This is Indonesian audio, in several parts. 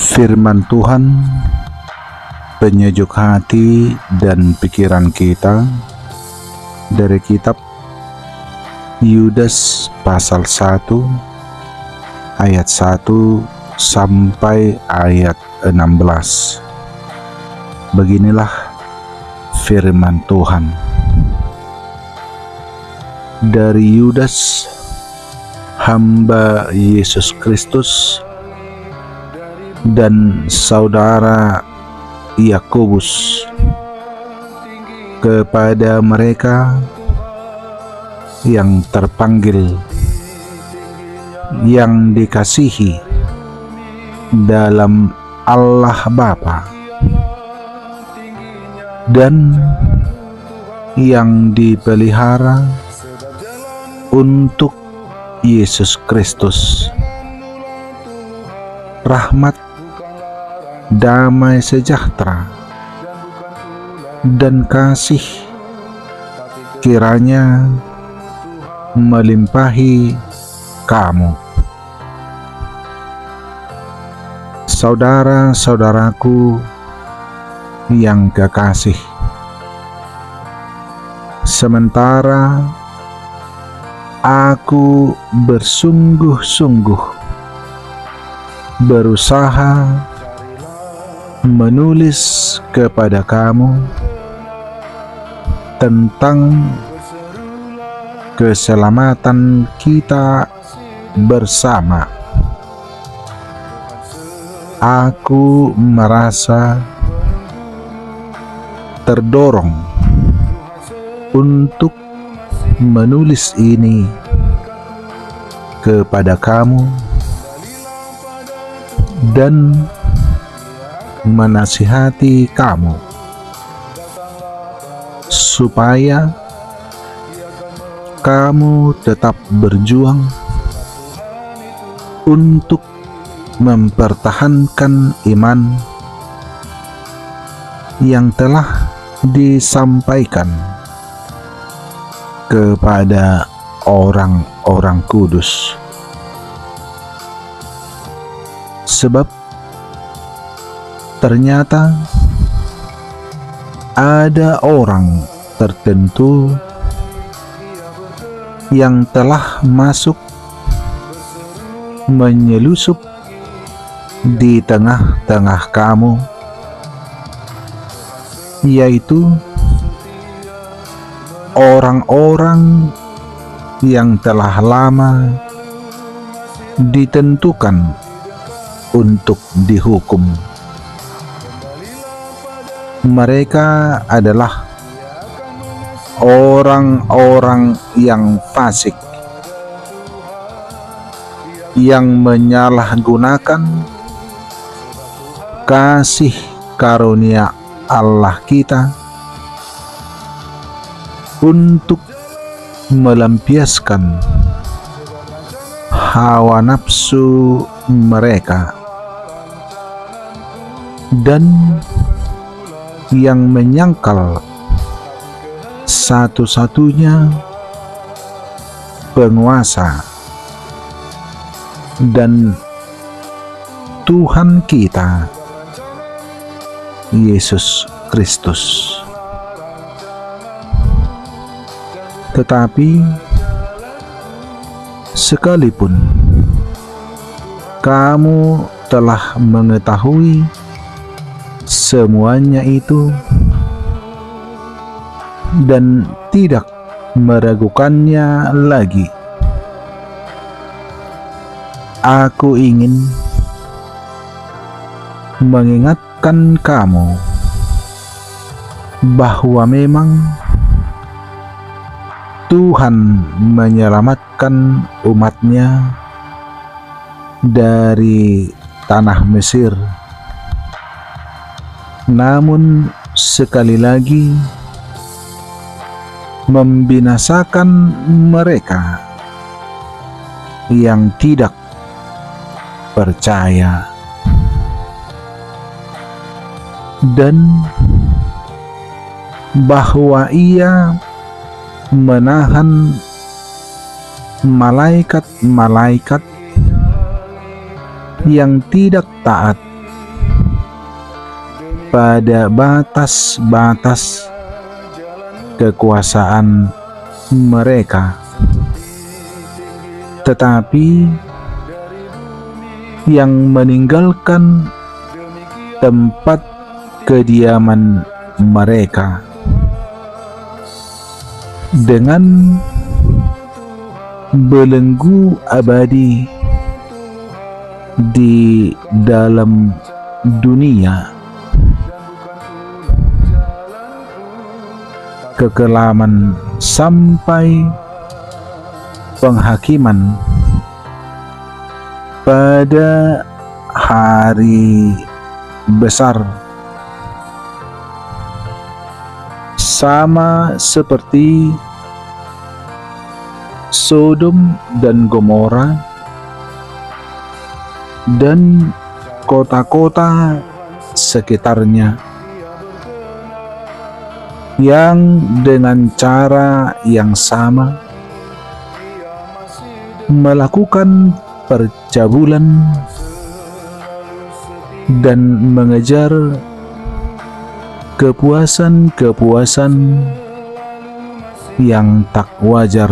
Firman Tuhan, penyejuk hati dan pikiran kita dari kitab Yudas pasal 1 ayat 1 sampai ayat 16. Beginilah firman Tuhan. Dari Yudas, hamba Yesus Kristus, dan saudara Yakobus, kepada mereka yang terpanggil, yang dikasihi dalam Allah Bapa, dan yang dipelihara untuk Yesus Kristus. Rahmat, damai sejahtera, dan kasih kiranya melimpahi kamu. Saudara-saudaraku yang kekasih, sementara aku bersungguh-sungguh berusaha menulis kepada kamu tentang keselamatan kita bersama, aku merasa terdorong untuk menulis ini kepada kamu dan menasihati kamu supaya kamu tetap berjuang untuk mempertahankan iman yang telah disampaikan kepada orang-orang kudus. Sebab ternyata ada orang tertentu yang telah masuk menyelusup di tengah-tengah kamu, yaitu orang-orang yang telah lama ditentukan untuk dihukum. Mereka adalah orang-orang yang fasik, yang menyalahgunakan kasih karunia Allah kita untuk melampiaskan hawa nafsu mereka, dan yang menyangkal satu-satunya penguasa dan Tuhan kita, Yesus Kristus. Tetapi sekalipun kamu telah mengetahui semuanya itu dan tidak meragukannya lagi, aku ingin mengingatkan kamu bahwa memang Tuhan menyelamatkan umatnya dari tanah Mesir. Namun sekali lagi membinasakan mereka yang tidak percaya, dan bahwa Ia menahan malaikat-malaikat yang tidak taat pada batas-batas kekuasaan mereka, tetapi yang meninggalkan tempat kediaman mereka dengan belenggu abadi di dalam dunia, kekelaman sampai penghakiman pada hari besar, sama seperti Sodom dan Gomora dan kota-kota sekitarnya yang dengan cara yang sama melakukan percabulan dan mengejar kepuasan-kepuasan yang tak wajar,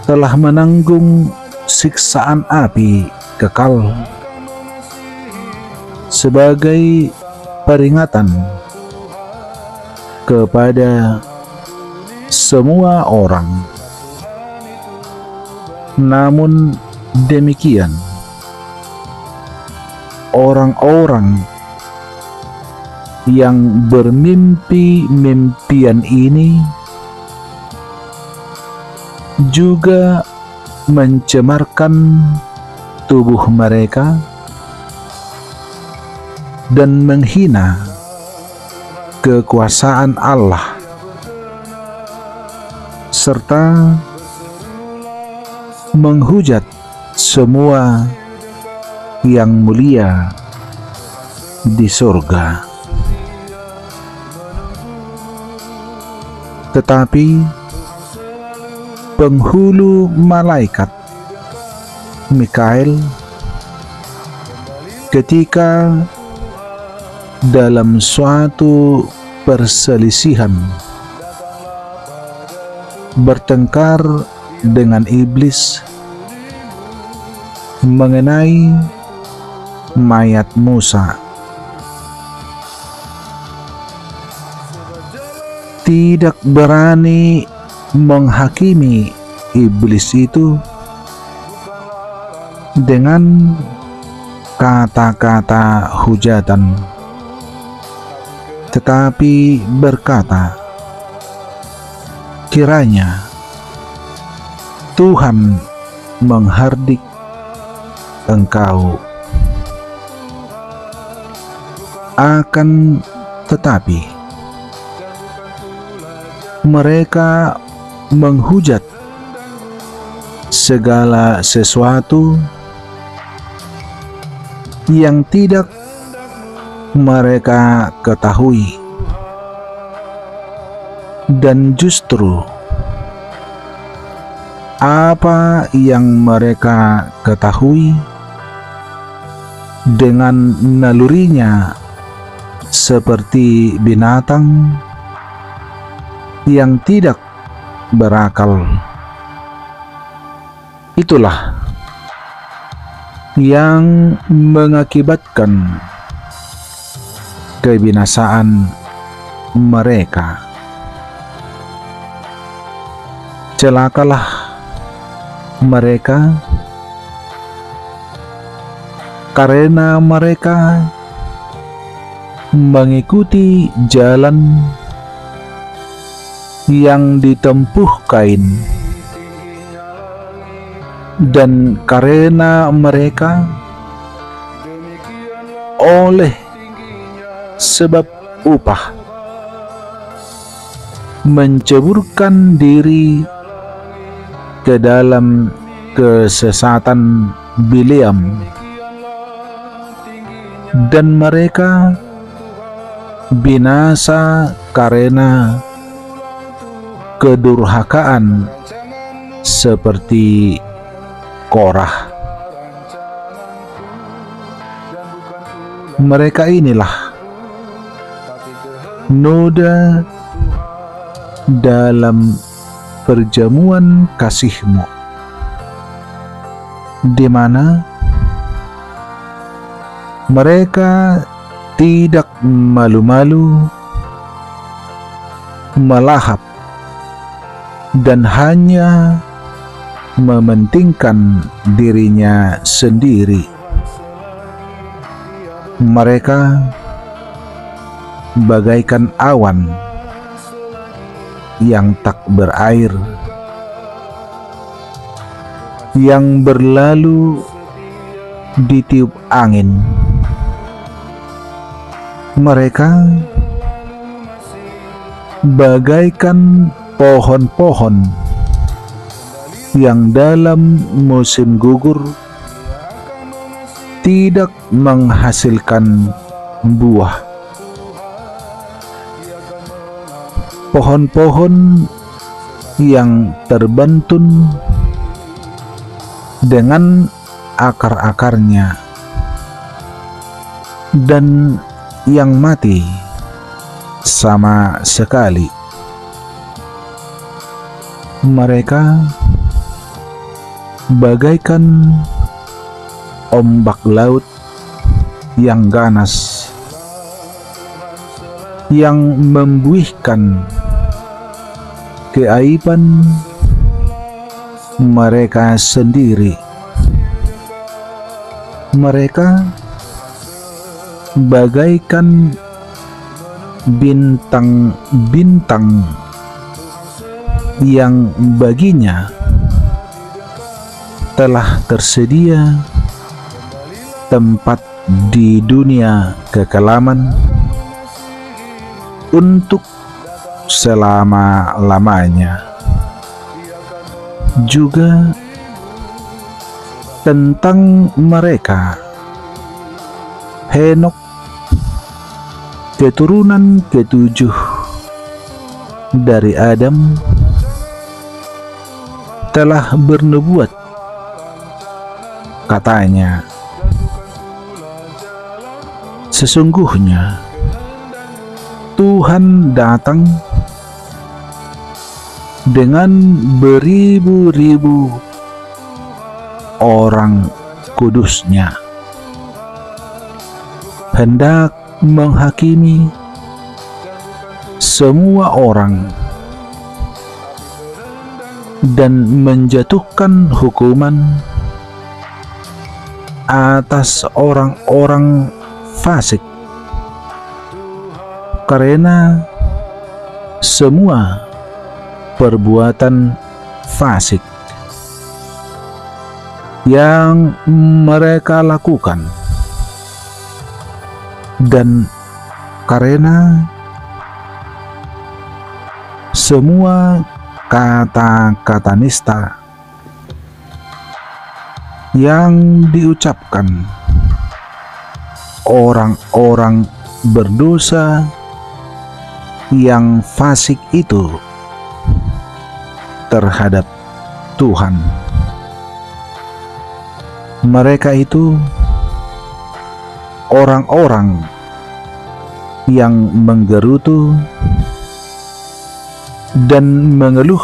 telah menanggung siksaan api kekal sebagai peringatan kepada semua orang. Namun demikian, orang-orang yang bermimpi-mimpian ini juga mencemarkan tubuh mereka dan menghina kekuasaan Allah, serta menghujat semua yang mulia di surga. Tetapi penghulu malaikat Mikael ketika dalam suatu perselisihan bertengkar dengan iblis mengenai mayat Musa, tidak berani menghakimi iblis itu dengan kata-kata hujatan, tetapi berkata, kiranya Tuhan menghardik engkau. Akan tetapi mereka menghujat segala sesuatu yang tidak mereka ketahui, dan justru apa yang mereka ketahui dengan nalurinya seperti binatang yang tidak berakal. Itulah yang mengakibatkan kebinasaan mereka. Celakalah mereka karena mereka mengikuti jalan yang ditempuh Kain, dan karena mereka oleh sebab upah menceburkan diri ke dalam kesesatan Bileam, dan mereka binasa karena kedurhakaan seperti Korah. Mereka inilah noda dalam perjamuan kasih-Mu, di mana mereka tidak malu-malu melahap dan hanya mementingkan dirinya sendiri. Mereka bagaikan awan yang tak berair, yang berlalu ditiup angin. Mereka bagaikan pohon-pohon yang dalam musim gugur tidak menghasilkan buah. Pohon-pohon yang terbentun dengan akar-akarnya dan yang mati sama sekali. Mereka bagaikan ombak laut yang ganas, yang membuihkan keaiban mereka sendiri. Mereka bagaikan bintang-bintang yang baginya telah tersedia tempat di dunia kekelaman untuk selama-lamanya. Juga tentang mereka, Henokh, keturunan ketujuh dari Adam, telah bernubuat. Katanya, sesungguhnya Tuhan datang dengan beribu-ribu orang kudusnya, hendak menghakimi semua orang dan menjatuhkan hukuman atas orang-orang fasik, karena semua perbuatan fasik yang mereka lakukan, dan karena semua kata-kata nista yang diucapkan orang-orang berdosa yang fasik itu terhadap Tuhan. Mereka itu orang-orang yang menggerutu dan mengeluh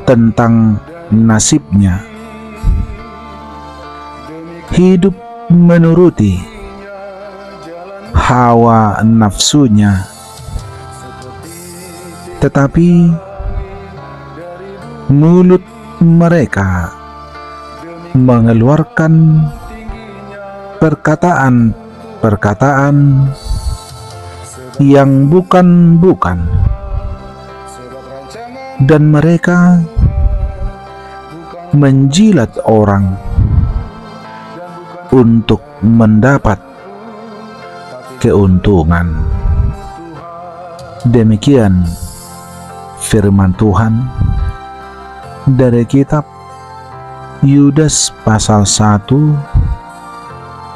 tentang nasibnya, hidup menuruti hawa nafsunya, tetapi mulut mereka mengeluarkan perkataan-perkataan yang bukan-bukan, dan mereka menjilat orang untuk mendapat keuntungan. Demikian firman Tuhan dari kitab Yudas pasal 1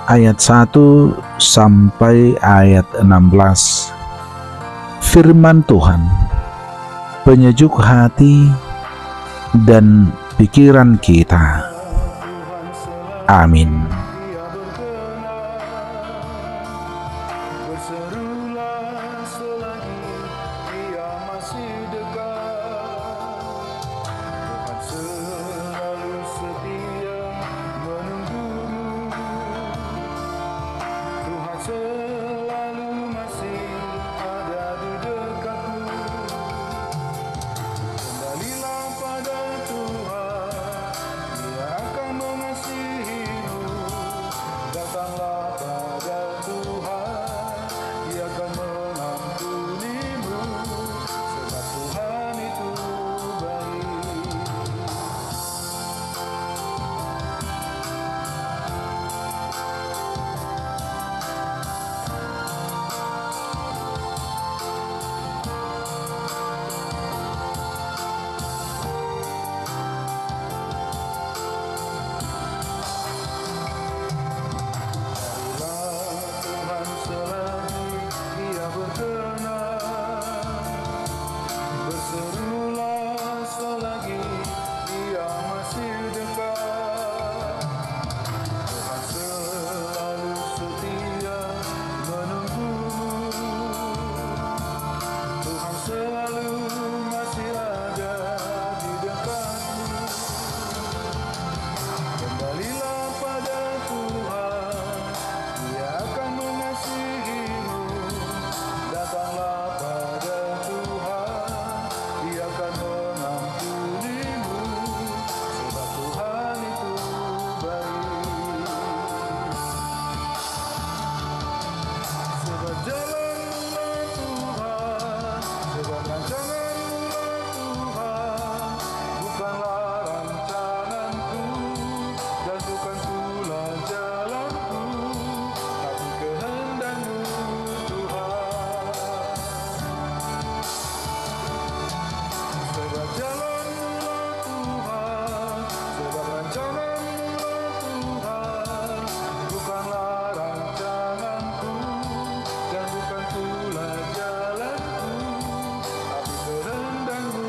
ayat 1 sampai ayat 16. Firman Tuhan penyejuk hati dan pikiran kita. Amin. Datanglah pada Tuhan, Ia akan mengampunimu, sebab Tuhan itu baik. Berserulah selagi Dia masih dekat. Tuhan selalu setia menunggumu. Tuhan selalu masih ada di dekatmu. Kembalilah pada Tuhan, Dia akan mengasihimu. Datanglah pada Tuhan, Dia akan mengampunimu, sebab Tuhan itu baik. Sebab jalan-Mu Tuhan, sebab rancangan-Mu Tuhan, bukanlah rancanganku, dan bukan pula jalanku, tapi kehendak-Mu Tuhan. Sebab jalan-Mu Tuhan, sebab rancangan-Mu Tuhan, bukanlah rancanganku, dan bukan pula jalanku, tapi kehendak-Mu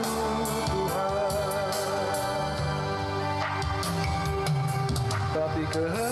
Tuhan. Tapi kehendak